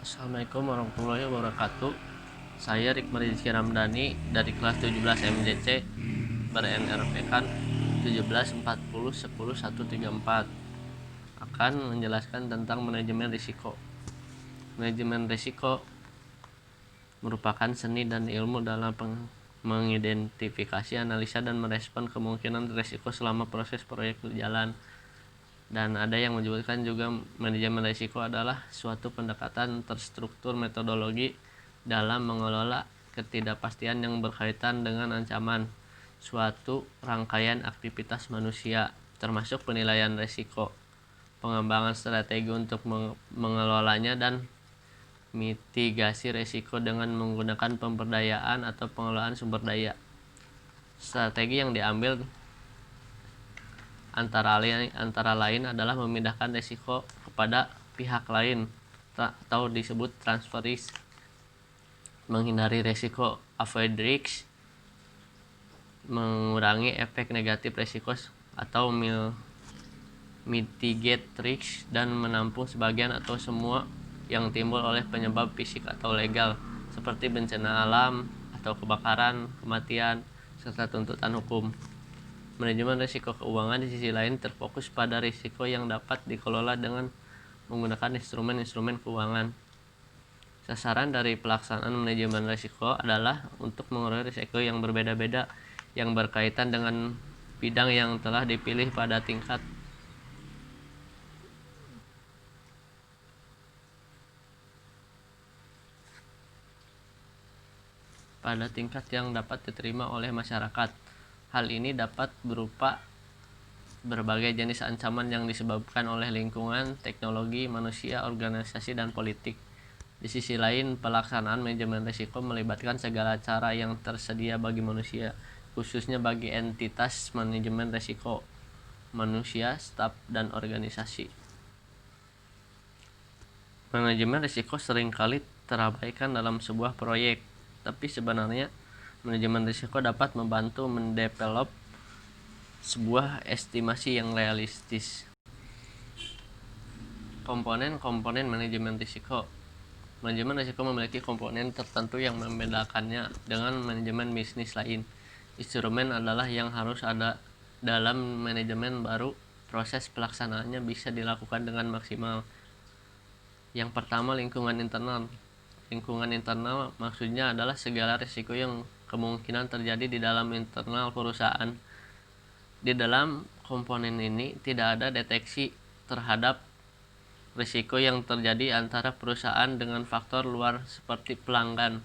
Assalamualaikum warahmatullahi wabarakatuh. Saya Rikmar Rizky Ramdhani dari kelas 17 MJC ber-NRP-kan 1740 10 134 akan menjelaskan tentang manajemen risiko. Manajemen risiko merupakan seni dan ilmu dalam mengidentifikasi, analisa, dan merespon kemungkinan risiko selama proses proyek berjalan. Dan ada yang menyebutkan juga manajemen risiko adalah suatu pendekatan terstruktur metodologi dalam mengelola ketidakpastian yang berkaitan dengan ancaman suatu rangkaian aktivitas manusia, termasuk penilaian risiko, pengembangan strategi untuk mengelolanya, dan mitigasi risiko dengan menggunakan pemberdayaan atau pengelolaan sumber daya. Strategi yang diambil antara lain adalah memindahkan risiko kepada pihak lain atau disebut transfer risk, menghindari risiko avoid risk, mengurangi efek negatif risiko atau mitigate risk, dan menampung sebagian atau semua yang timbul oleh penyebab fisik atau legal seperti bencana alam atau kebakaran, kematian, serta tuntutan hukum. Manajemen risiko keuangan di sisi lain terfokus pada risiko yang dapat dikelola dengan menggunakan instrumen-instrumen keuangan. Sasaran dari pelaksanaan manajemen risiko adalah untuk mengurangi risiko yang berbeda-beda yang berkaitan dengan bidang yang telah dipilih pada tingkat yang dapat diterima oleh masyarakat. Hal ini dapat berupa berbagai jenis ancaman yang disebabkan oleh lingkungan, teknologi, manusia, organisasi, dan politik. Di sisi lain, pelaksanaan manajemen risiko melibatkan segala cara yang tersedia bagi manusia, khususnya bagi entitas manajemen risiko, manusia, staf, dan organisasi. Manajemen risiko seringkali terabaikan dalam sebuah proyek, tapi sebenarnya manajemen risiko dapat membantu mendevelop sebuah estimasi yang realistis. Komponen manajemen risiko. Manajemen risiko memiliki komponen tertentu yang membedakannya dengan manajemen bisnis lain. Instrumen adalah yang harus ada dalam manajemen baru proses pelaksanaannya bisa dilakukan dengan maksimal. Yang pertama, lingkungan internal. Lingkungan internal maksudnya adalah segala risiko yang kemungkinan terjadi di dalam internal perusahaan. Di dalam komponen ini tidak ada deteksi terhadap risiko yang terjadi antara perusahaan dengan faktor luar seperti pelanggan,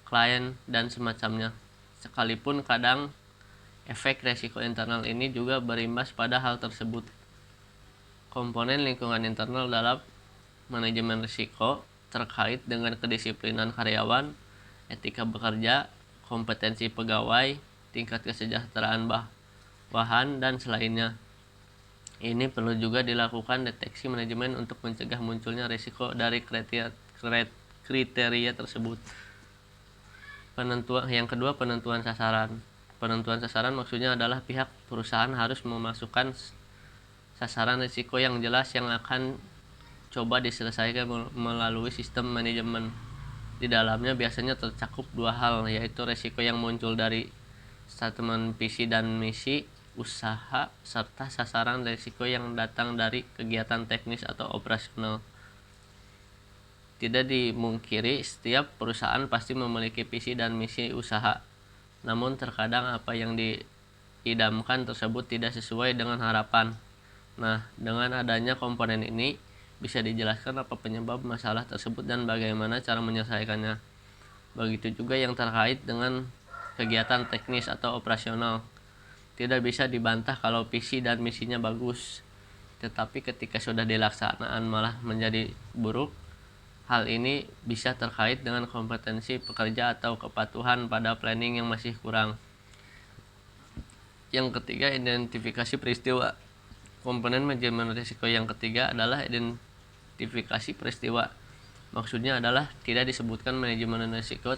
klien, dan semacamnya. Sekalipun kadang efek risiko internal ini juga berimbas pada hal tersebut. Komponen lingkungan internal dalam manajemen risiko terkait dengan kedisiplinan karyawan, etika bekerja, kompetensi pegawai, tingkat kesejahteraan bahan, dan selainnya. Ini perlu juga dilakukan deteksi manajemen untuk mencegah munculnya risiko dari kriteria tersebut. Yang kedua, penentuan sasaran. Penentuan sasaran maksudnya adalah pihak perusahaan harus memasukkan sasaran risiko yang jelas yang akan coba diselesaikan melalui sistem manajemen. Di dalamnya biasanya tercakup dua hal, yaitu risiko yang muncul dari statement visi dan misi usaha, serta sasaran risiko yang datang dari kegiatan teknis atau operasional. Tidak dimungkiri setiap perusahaan pasti memiliki visi dan misi usaha, namun terkadang apa yang diidamkan tersebut tidak sesuai dengan harapan. Nah, dengan adanya komponen ini bisa dijelaskan apa penyebab masalah tersebut dan bagaimana cara menyelesaikannya. Begitu juga yang terkait dengan kegiatan teknis atau operasional. Tidak bisa dibantah kalau visi dan misinya bagus, tetapi ketika sudah dilaksanaan malah menjadi buruk. Hal ini bisa terkait dengan kompetensi pekerja atau kepatuhan pada planning yang masih kurang. Yang ketiga, identifikasi peristiwa. Komponen manajemen risiko yang ketiga adalah identifikasi peristiwa. Maksudnya adalah tidak disebutkan manajemen risiko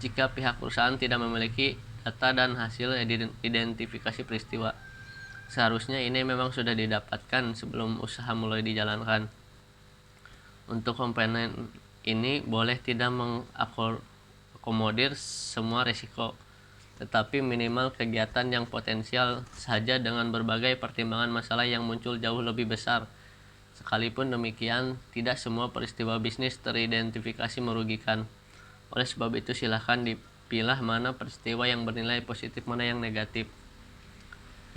jika pihak perusahaan tidak memiliki data dan hasil identifikasi peristiwa. Seharusnya ini memang sudah didapatkan sebelum usaha mulai dijalankan. Untuk komponen ini boleh tidak mengakomodir semua risiko, tetapi minimal kegiatan yang potensial saja dengan berbagai pertimbangan masalah yang muncul jauh lebih besar. Sekalipun demikian, tidak semua peristiwa bisnis teridentifikasi merugikan. Oleh sebab itu, silakan dipilah mana peristiwa yang bernilai positif, mana yang negatif.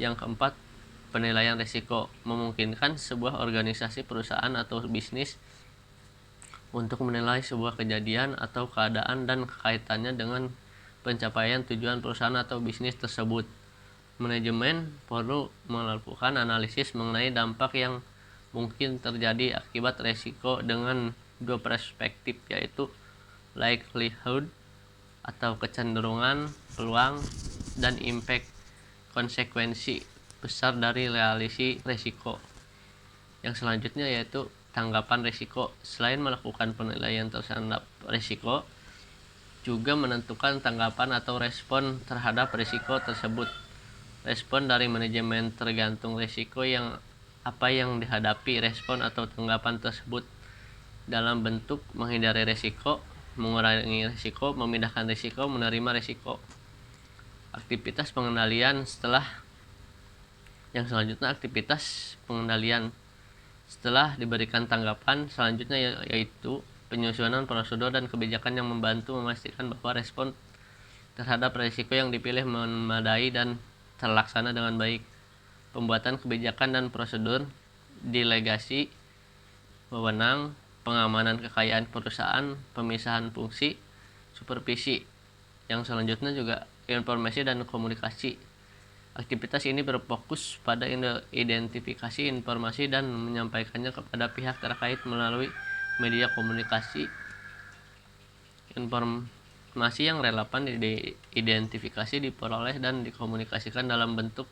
Yang keempat, penilaian risiko. Memungkinkan sebuah organisasi, perusahaan, atau bisnis untuk menilai sebuah kejadian atau keadaan dan kaitannya dengan pencapaian tujuan perusahaan atau bisnis tersebut. Manajemen perlu melakukan analisis mengenai dampak yang mungkin terjadi akibat resiko dengan dua perspektif, yaitu likelihood atau kecenderungan, peluang, dan impact, konsekuensi besar dari realisasi resiko. Yang selanjutnya yaitu tanggapan risiko. Selain melakukan penilaian terhadap risiko, juga menentukan tanggapan atau respon terhadap risiko tersebut. Respon dari manajemen tergantung risiko yang dihadapi. Respon atau tanggapan tersebut dalam bentuk menghindari risiko, mengurangi risiko, memindahkan risiko, menerima risiko. Aktivitas pengendalian setelah diberikan tanggapan selanjutnya yaitu penyusunan prosedur dan kebijakan yang membantu memastikan bahwa respon terhadap risiko yang dipilih memadai dan terlaksana dengan baik. Pembuatan kebijakan dan prosedur, delegasi wewenang, pengamanan kekayaan perusahaan, pemisahan fungsi, supervisi. Yang selanjutnya juga informasi dan komunikasi. Aktivitas ini berfokus pada identifikasi informasi dan menyampaikannya kepada pihak terkait melalui media komunikasi. Informasi yang relevan diidentifikasi, diperoleh, dan dikomunikasikan dalam bentuk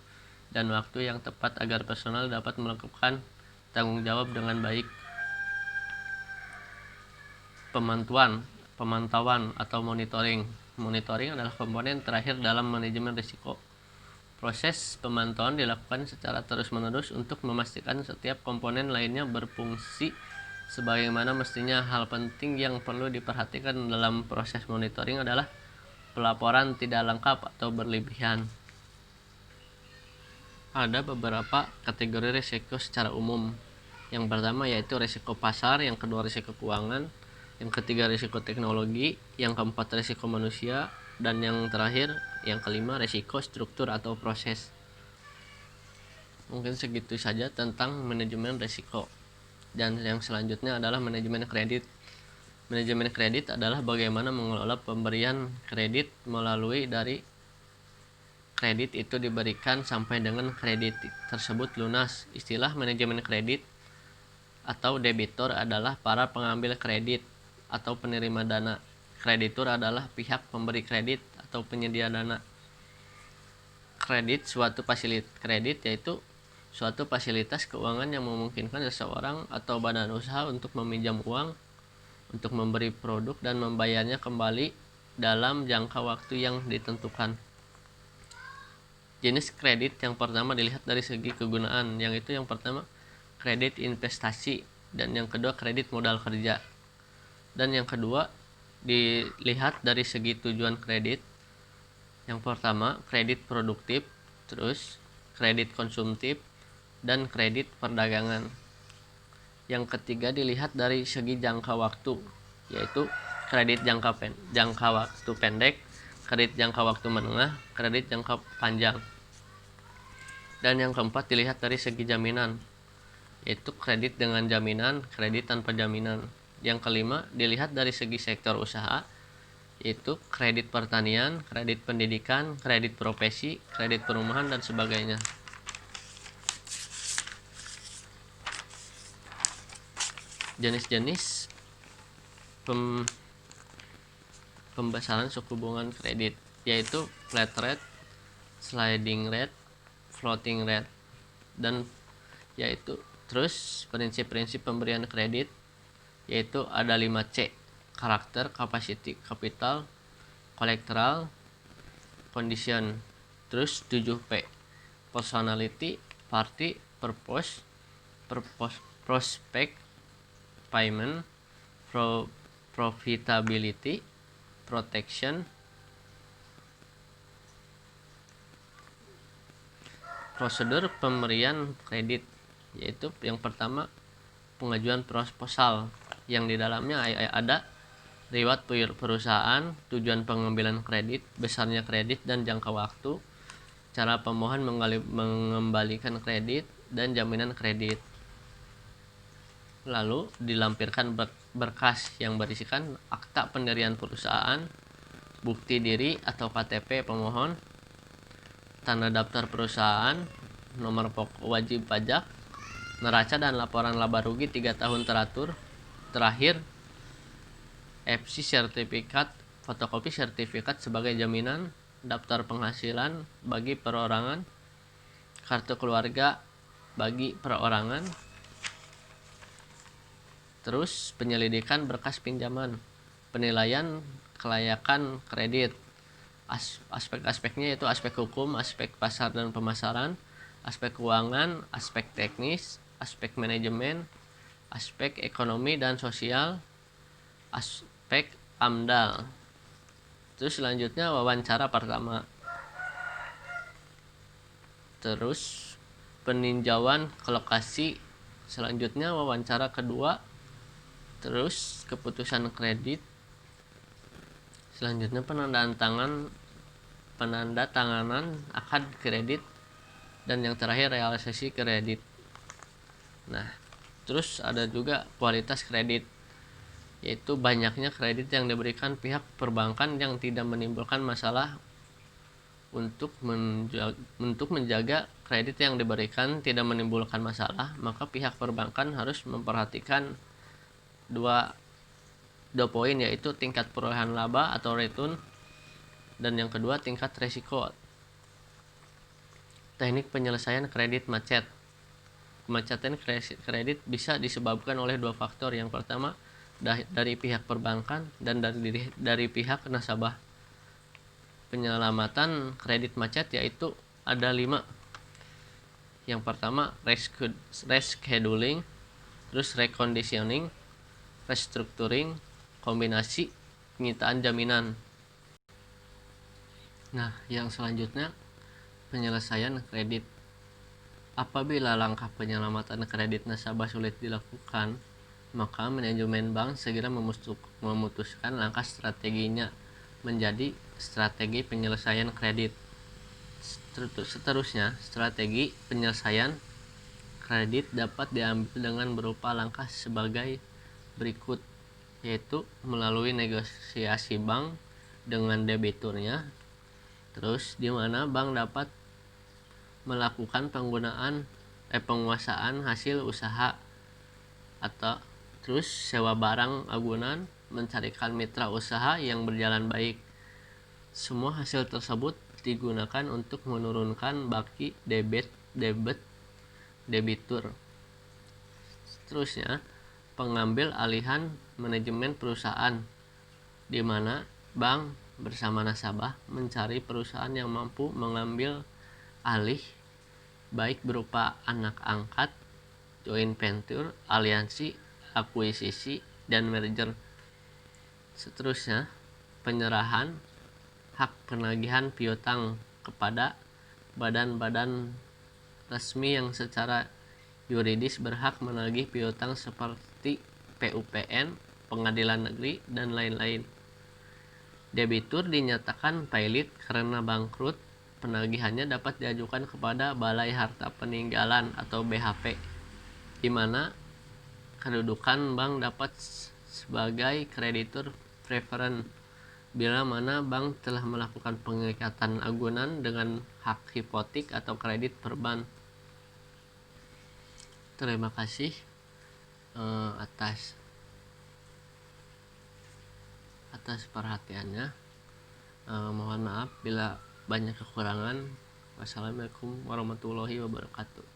dan waktu yang tepat agar personal dapat melakukan tanggung jawab dengan baik. Pemantauan atau monitoring. Monitoring adalah komponen terakhir dalam manajemen risiko. Proses pemantauan dilakukan secara terus-menerus untuk memastikan setiap komponen lainnya berfungsi sebagaimana mestinya. Hal penting yang perlu diperhatikan dalam proses monitoring adalah pelaporan tidak lengkap atau berlebihan. Ada beberapa kategori risiko secara umum. Yang pertama yaitu risiko pasar, yang kedua risiko keuangan, yang ketiga risiko teknologi, yang keempat risiko manusia, dan yang terakhir, yang kelima, risiko struktur atau proses. Mungkin segitu saja tentang manajemen risiko. Dan yang selanjutnya adalah manajemen kredit. Manajemen kredit adalah bagaimana mengelola pemberian kredit melalui dari kredit itu diberikan sampai dengan kredit tersebut lunas. Istilah manajemen kredit atau debitor adalah para pengambil kredit atau penerima dana. Kreditur adalah pihak pemberi kredit atau penyedia dana. Kredit yaitu suatu fasilitas keuangan yang memungkinkan seseorang atau badan usaha untuk meminjam uang, untuk memberi produk dan membayarnya kembali dalam jangka waktu yang ditentukan. Jenis kredit yang pertama dilihat dari segi kegunaan, yang itu yang pertama kredit investasi, dan yang kedua kredit modal kerja. Dan yang kedua dilihat dari segi tujuan kredit. Yang pertama kredit produktif, terus kredit konsumtif, dan kredit perdagangan. Yang ketiga dilihat dari segi jangka waktu, yaitu kredit jangka waktu pendek, kredit jangka waktu menengah, kredit jangka panjang. Dan yang keempat dilihat dari segi jaminan, yaitu kredit dengan jaminan, kredit tanpa jaminan. Yang kelima dilihat dari segi sektor usaha, yaitu kredit pertanian, kredit pendidikan, kredit profesi, kredit perumahan, dan sebagainya. Jenis-jenis pembesaran suku bunga kredit, yaitu flat rate, sliding rate, floating rate, dan yaitu terus prinsip-prinsip pemberian kredit, yaitu ada 5C: karakter, capacity, capital, collateral, condition. Terus 7P: personality, party, purpose, prospect, payment, profitability, protection, prosedur pemberian kredit, yaitu yang pertama pengajuan proposal yang di dalamnya ada riwayat perusahaan, tujuan pengambilan kredit, besarnya kredit dan jangka waktu, cara pemohon mengembalikan kredit, dan jaminan kredit. Lalu dilampirkan berkas yang berisikan akta pendirian perusahaan, bukti diri atau KTP pemohon, tanda daftar perusahaan, nomor wajib pajak, neraca dan laporan laba rugi 3 tahun terakhir, FC sertifikat, fotokopi sertifikat sebagai jaminan, daftar penghasilan bagi perorangan, kartu keluarga bagi perorangan, terus penyelidikan berkas pinjaman, penilaian kelayakan kredit, aspek-aspeknya yaitu aspek hukum, aspek pasar dan pemasaran, aspek keuangan, aspek teknis, aspek manajemen, aspek ekonomi dan sosial, aspek AMDAL. Terus selanjutnya wawancara pertama. Terus peninjauan ke lokasi. Selanjutnya wawancara kedua. Terus keputusan kredit. Selanjutnya penanda tanganan akad kredit, dan yang terakhir realisasi kredit. Nah, terus ada juga kualitas kredit, yaitu banyaknya kredit yang diberikan pihak perbankan yang tidak menimbulkan masalah. Untuk menjaga kredit yang diberikan tidak menimbulkan masalah, maka pihak perbankan harus memperhatikan dua poin, yaitu tingkat perolehan laba atau return, dan yang kedua tingkat resiko. Teknik penyelesaian kredit macet. Kemacetan kredit bisa disebabkan oleh dua faktor. Yang pertama dari pihak perbankan dan dari pihak nasabah. Penyelamatan kredit macet yaitu ada 5. Yang pertama rescheduling, terus reconditioning, restructuring, kombinasi, penyitaan jaminan. Nah, yang selanjutnya penyelesaian kredit. Apabila langkah penyelamatan kredit nasabah sulit dilakukan, maka manajemen bank segera memutuskan langkah strateginya menjadi strategi penyelesaian kredit. Seterusnya, strategi penyelesaian kredit dapat diambil dengan berupa langkah sebagai berikut, yaitu melalui negosiasi bank dengan debiturnya, terus di mana bank dapat melakukan penguasaan hasil usaha, atau terus sewa barang agunan, mencarikan mitra usaha yang berjalan baik. Semua hasil tersebut digunakan untuk menurunkan baki debitur. Seterusnya, pengambil alihan manajemen perusahaan, di mana bank bersama nasabah mencari perusahaan yang mampu mengambil alih, baik berupa anak angkat, joint venture, aliansi, akuisisi, dan merger. Seterusnya, penyerahan hak penagihan piutang kepada badan-badan resmi yang secara yuridis berhak menagih piutang seperti PUPN, pengadilan negeri, dan lain-lain. Debitur dinyatakan pailit karena bangkrut, penagihannya dapat diajukan kepada Balai Harta Peninggalan atau BHP, di mana kedudukan bank dapat sebagai kreditur preferent bila mana bank telah melakukan pengikatan agunan dengan hak hipotek atau kredit perban. Terima kasih atas perhatiannya. Mohon maaf bila banyak kekurangan. Wassalamualaikum warahmatullahi wabarakatuh.